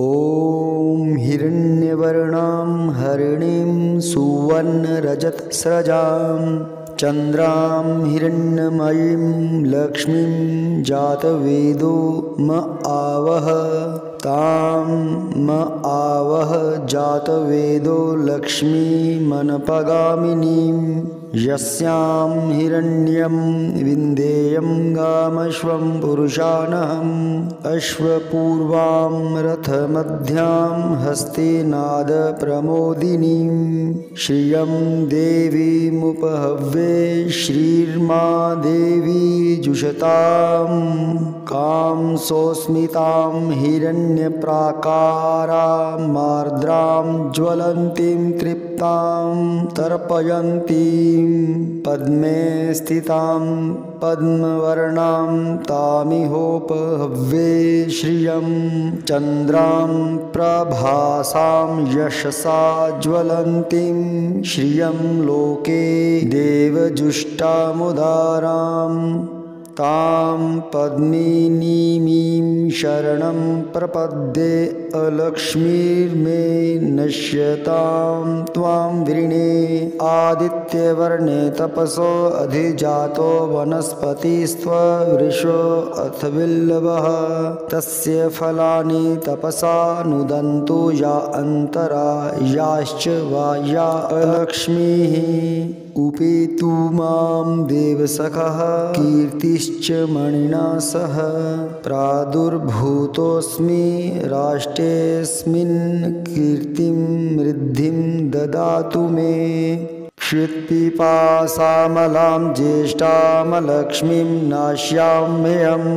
ॐ हिरण्यवर्णां हरिणीं सुवर्णरजतस्रजां चन्द्रां हिरण्मयीं लक्ष्मीं जातवेदो म आवह तां म आवह जातवेदो लक्ष्मीमनपगामिनीं यस्यां हिरण्यं विन्देयं गामश्वं पुरुषानहम् अश्वपूर्वां रथमध्यां हस्ते नादप्रमोदिनीं श्रियं देवीमुपहव्ये श्रीर्मा देवी जुषतां कां सोऽस्मितां हिरण्यप्राकारामार्द्रां ज्वलन्तीं तृप्तां तर्पयन्तीं पद्मे स्थितां पद्मवर्णां तामिहोपहव्ये श्रियं चन्द्रां प्रभासां यशसा ज्वलन्तीं श्रियं लोके देवजुष्टामुदारां तां पद्मिनीमीं शरणं प्रपद्ये अलक्ष्मीर्मे नश्यतां त्वां वृणे आदित्यवर्णे तपसो अधिजातो वनस्पतिस्त्ववृषो अथ बिल्वः तस्य फलानि तपसा नुदन्तु या अन्तरा याश्च वा या अलक्ष्मीः उपेतु मां देवसखः कीर्तिश्च मणिना सह प्रादुर्भूतोऽस्मि राष्ट्रेऽस्मिन् कीर्तिं वृद्धिं ददातु मे क्षुत्पिपासामलां ज्येष्ठामलक्ष्मीं नाश्याम्यहम्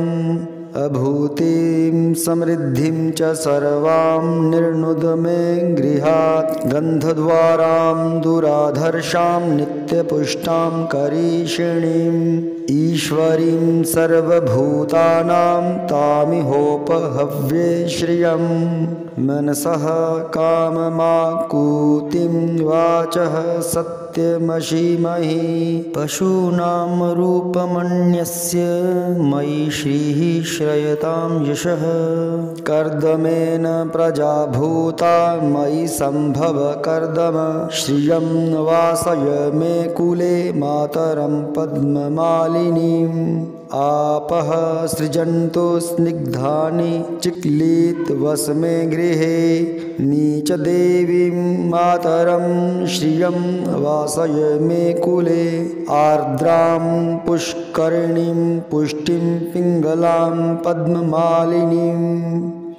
अभूतिं समृद्धिं च सर्वां निर्नुद मे गृहात् गन्धद्वारां दुराधर्षां नित्यपुष्टां करीषिणीम् ईश्वरीं सर्वभूतानां तामिहोपहव्ये श्रियं मनसः काममाकुतिं वाचः सत्यमशीमहि पशूनां रूपमन्यस्य मयि श्रीः श्रयतां यशः कर्दमेन प्रजाभूता मयि सम्भव कर्दम श्रियं वासय मे कुले मातरं पद्ममालिनीम् आपः सृजन्तु स्निग्धानि चिक्लितवसमे गृहे नीचदेवीं मातरं श्रियं वासय मे कुले आर्द्रां पुष्करिणीं पुष्टिं पिङ्गलां पद्ममालिनीं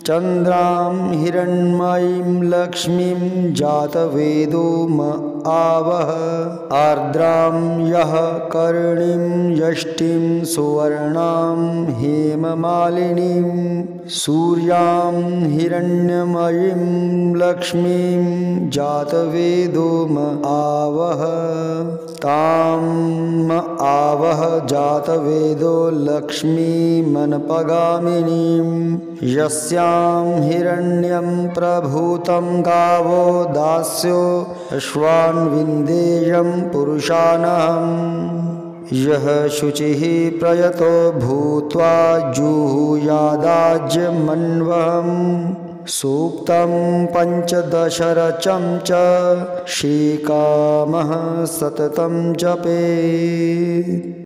चन्द्रां हिरण्मयीं लक्ष्मीं जातवेदो म आवह आर्द्रां यः कर्णीं यष्टिं सुवर्णां हेममालिनीं सूर्यां हिरण्यमयीं लक्ष्मीं जातवेदो म आवह तां म आवह जातवेदो लक्ष्मीमनपगामिनीं यस्यां हिरण्यं प्रभूतं गावो दास्यो अश्वान् विन्देयं पुरुषानहम् यः शुचिः प्रयतो भूत्वा जुहुयादाज्यमन्वहम् सूक्तं पञ्चदशरचं च श्रीकामः सततं जपेत्।